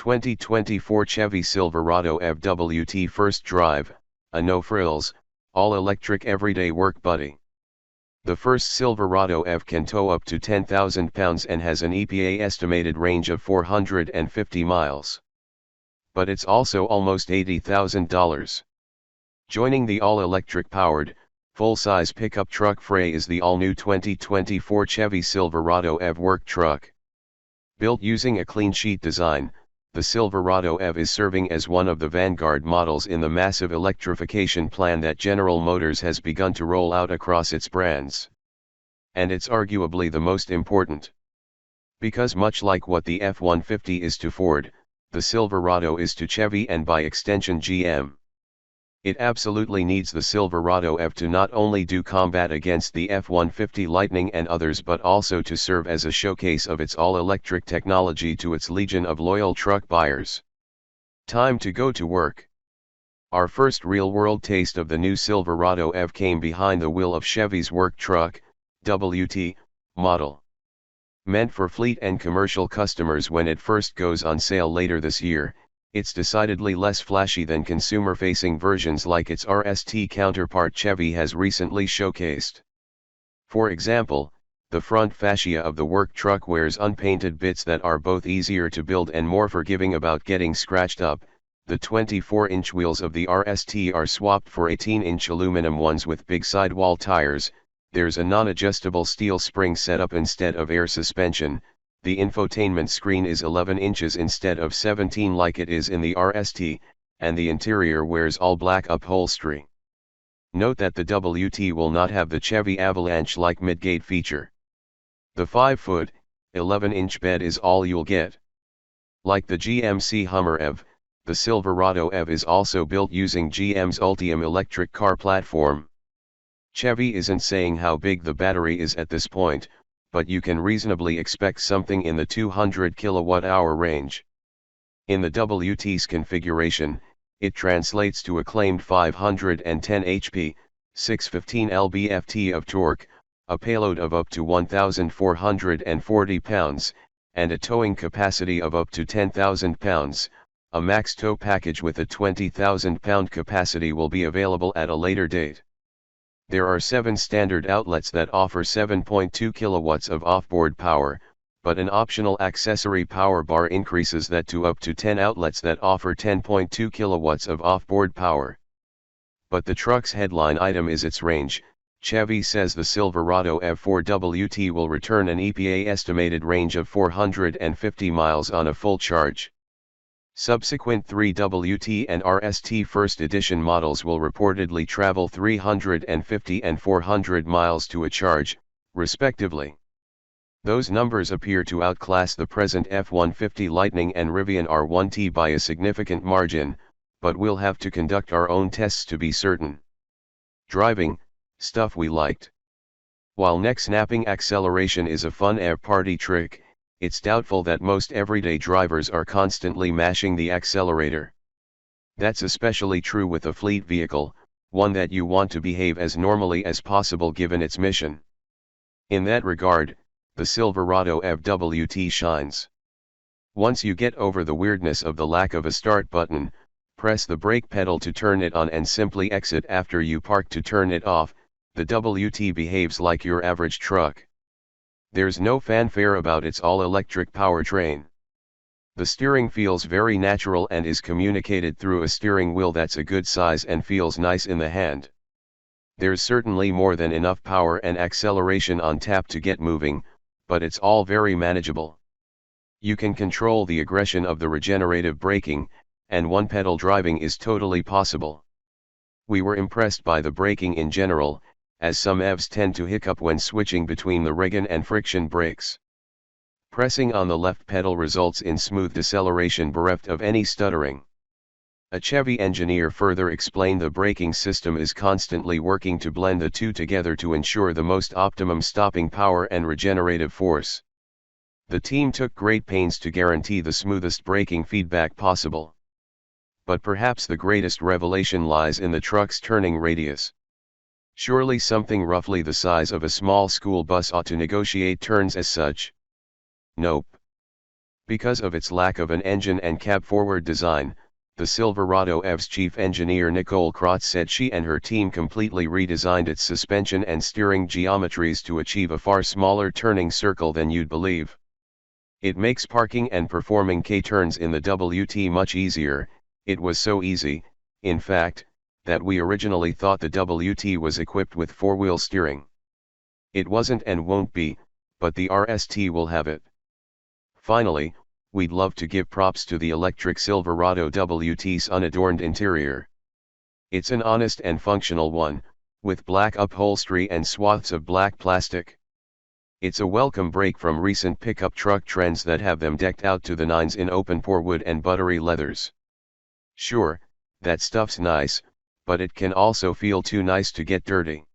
2024 Chevy Silverado EV WT First Drive, a no-frills, all-electric everyday work buddy. The first Silverado EV can tow up to 10,000 pounds and has an EPA estimated range of 450 miles. But it's also almost $80,000. Joining the all-electric powered, full-size pickup truck fray is the all-new 2024 Chevy Silverado EV work truck. Built using a clean sheet design, the Silverado EV is serving as one of the vanguard models in the massive electrification plan that General Motors has begun to roll out across its brands. And it's arguably the most important. Because much like what the F-150 is to Ford, the Silverado is to Chevy and by extension GM. It absolutely needs the Silverado EV to not only do combat against the F-150 Lightning and others but also to serve as a showcase of its all-electric technology to its legion of loyal truck buyers. Time to go to work. Our first real-world taste of the new Silverado EV came behind the wheel of Chevy's work truck, WT, model. Meant for fleet and commercial customers when it first goes on sale later this year, it's decidedly less flashy than consumer-facing versions like its RST counterpart Chevy has recently showcased. For example, the front fascia of the work truck wears unpainted bits that are both easier to build and more forgiving about getting scratched up. The 24-inch wheels of the RST are swapped for 18-inch aluminum ones with big sidewall tires. There's a non-adjustable steel spring setup instead of air suspension. The infotainment screen is 11 inches instead of 17 like it is in the RST, and the interior wears all black upholstery. Note that the WT will not have the Chevy Avalanche-like midgate feature. The 5-foot, 11-inch bed is all you'll get. Like the GMC Hummer EV, the Silverado EV is also built using GM's Ultium electric car platform. Chevy isn't saying how big the battery is at this point, but you can reasonably expect something in the 200 kWh range. In the WT's configuration, it translates to a claimed 510 HP, 615 lb-ft of torque, a payload of up to 1,440 pounds, and a towing capacity of up to 10,000 pounds. A max tow package with a 20,000 pound capacity will be available at a later date. There are 7 standard outlets that offer 7.2 kilowatts of offboard power, but an optional accessory power bar increases that to up to 10 outlets that offer 10.2 kilowatts of offboard power. But the truck's headline item is its range. Chevy says the Silverado F4 WT will return an EPA estimated range of 450 miles on a full charge. Subsequent 3WT and RST First Edition models will reportedly travel 350 and 400 miles to a charge, respectively. Those numbers appear to outclass the present F-150 Lightning and Rivian R1T by a significant margin, but we'll have to conduct our own tests to be certain. Driving, stuff we liked. While neck-snapping acceleration is a fun EV party trick, it's doubtful that most everyday drivers are constantly mashing the accelerator. That's especially true with a fleet vehicle, one that you want to behave as normally as possible given its mission. In that regard, the Silverado EV WT shines. Once you get over the weirdness of the lack of a start button, press the brake pedal to turn it on and simply exit after you park to turn it off. The WT behaves like your average truck. There's no fanfare about its all-electric powertrain. The steering feels very natural and is communicated through a steering wheel that's a good size and feels nice in the hand. There's certainly more than enough power and acceleration on tap to get moving, but it's all very manageable. You can control the aggression of the regenerative braking, and one-pedal driving is totally possible. We were impressed by the braking in general, as some EVs tend to hiccup when switching between the Regan and friction brakes. Pressing on the left pedal results in smooth deceleration bereft of any stuttering. A Chevy engineer further explained the braking system is constantly working to blend the two together to ensure the most optimum stopping power and regenerative force. The team took great pains to guarantee the smoothest braking feedback possible. But perhaps the greatest revelation lies in the truck's turning radius. Surely something roughly the size of a small school bus ought to negotiate turns as such. Nope. Because of its lack of an engine and cab-forward design, the Silverado EV's chief engineer Nicole Krotz said she and her team completely redesigned its suspension and steering geometries to achieve a far smaller turning circle than you'd believe. It makes parking and performing K-turns in the WT much easier. It was so easy, in fact, that we originally thought the WT was equipped with four-wheel steering. It wasn't and won't be, but the RST will have it. Finally, we'd love to give props to the electric Silverado WT's unadorned interior. It's an honest and functional one, with black upholstery and swaths of black plastic. It's a welcome break from recent pickup truck trends that have them decked out to the nines in open-pore wood and buttery leathers. Sure, that stuff's nice, but it can also feel too nice to get dirty.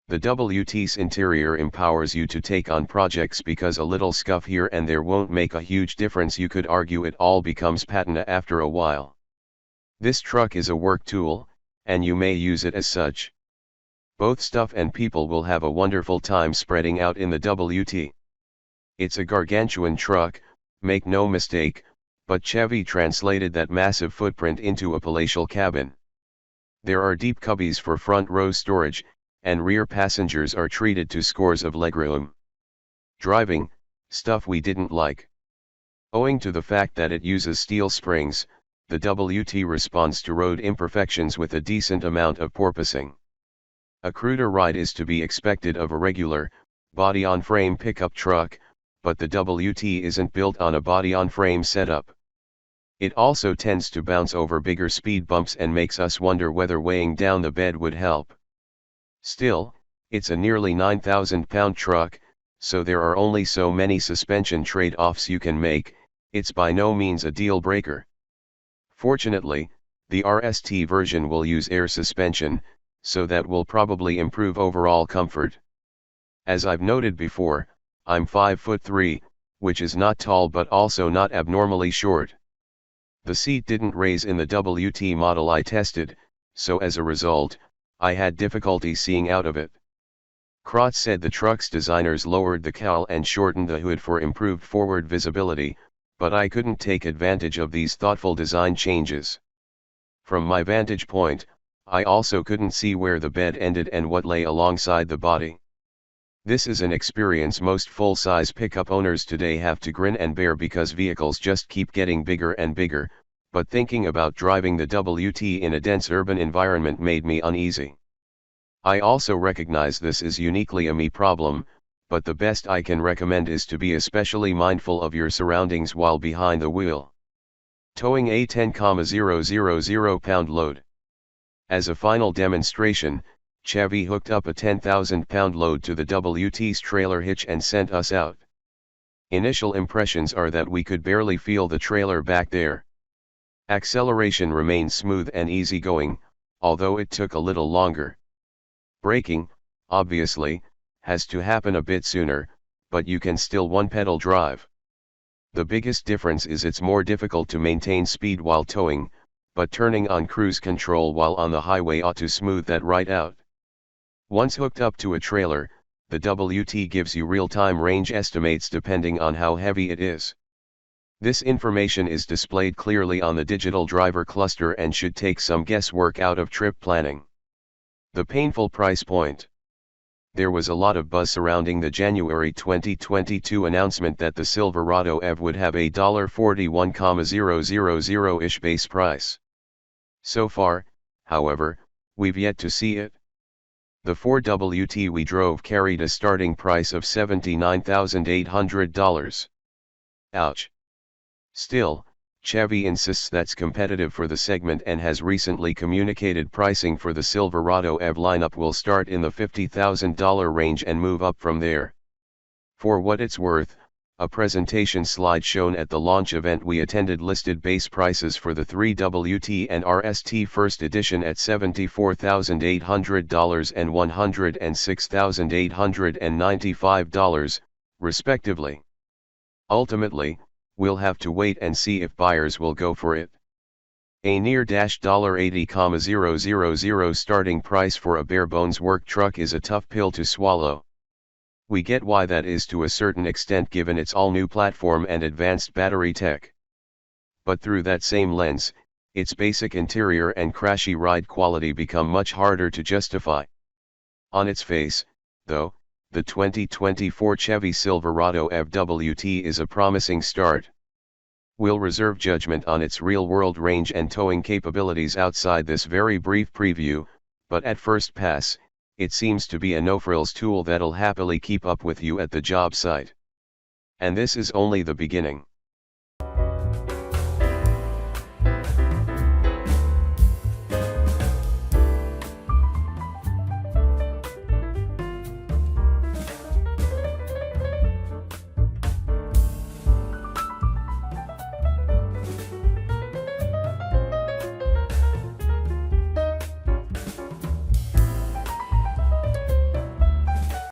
The WT's interior empowers you to take on projects because a little scuff here and there won't make a huge difference. You could argue it all becomes patina after a while. This truck is a work tool, and you may use it as such. Both stuff and people will have a wonderful time spreading out in the WT. It's a gargantuan truck, make no mistake, but Chevy translated that massive footprint into a palatial cabin. There are deep cubbies for front row storage, and rear passengers are treated to scores of legroom. Driving, stuff we didn't like. Owing to the fact that it uses steel springs, the WT responds to road imperfections with a decent amount of porpoising. A cruder ride is to be expected of a regular, body-on-frame pickup truck, but the WT isn't built on a body-on-frame setup. It also tends to bounce over bigger speed bumps and makes us wonder whether weighing down the bed would help. Still, it's a nearly 9,000-pound truck, so there are only so many suspension trade-offs you can make. It's by no means a deal-breaker. Fortunately, the RST version will use air suspension, so that will probably improve overall comfort. As I've noted before, I'm 5'3", which is not tall but also not abnormally short. The seat didn't raise in the WT model I tested, so as a result, I had difficulty seeing out of it. Krotz said the truck's designers lowered the cowl and shortened the hood for improved forward visibility, but I couldn't take advantage of these thoughtful design changes. From my vantage point, I also couldn't see where the bed ended and what lay alongside the body. This is an experience most full-size pickup owners today have to grin and bear because vehicles just keep getting bigger and bigger, but thinking about driving the WT in a dense urban environment made me uneasy. I also recognize this is uniquely a me problem, but the best I can recommend is to be especially mindful of your surroundings while behind the wheel. Towing a 10,000 pound load. As a final demonstration, Chevy hooked up a 10,000-pound load to the WT's trailer hitch and sent us out. Initial impressions are that we could barely feel the trailer back there. Acceleration remained smooth and easygoing, although it took a little longer. Braking, obviously, has to happen a bit sooner, but you can still one-pedal drive. The biggest difference is it's more difficult to maintain speed while towing, but turning on cruise control while on the highway ought to smooth that right out. Once hooked up to a trailer, the WT gives you real-time range estimates depending on how heavy it is. This information is displayed clearly on the digital driver cluster and should take some guesswork out of trip planning. The painful price point. There was a lot of buzz surrounding the January 2022 announcement that the Silverado EV would have a $41,000-ish base price. So far, however, we've yet to see it. The 4WT we drove carried a starting price of $79,800. Ouch. Still, Chevy insists that's competitive for the segment and has recently communicated pricing for the Silverado EV lineup will start in the $50,000 range and move up from there. For what it's worth, a presentation slide shown at the launch event we attended listed base prices for the 3WT and RST First Edition at $74,800 and $106,895, respectively. Ultimately, we'll have to wait and see if buyers will go for it. A near $80,000 starting price for a bare-bones work truck is a tough pill to swallow. We get why that is to a certain extent given its all-new platform and advanced battery tech. But through that same lens, its basic interior and crashy ride quality become much harder to justify. On its face, though, the 2024 Chevy Silverado FWT is a promising start. We'll reserve judgment on its real-world range and towing capabilities outside this very brief preview, but at first pass, it seems to be a no-frills tool that'll happily keep up with you at the job site. And this is only the beginning.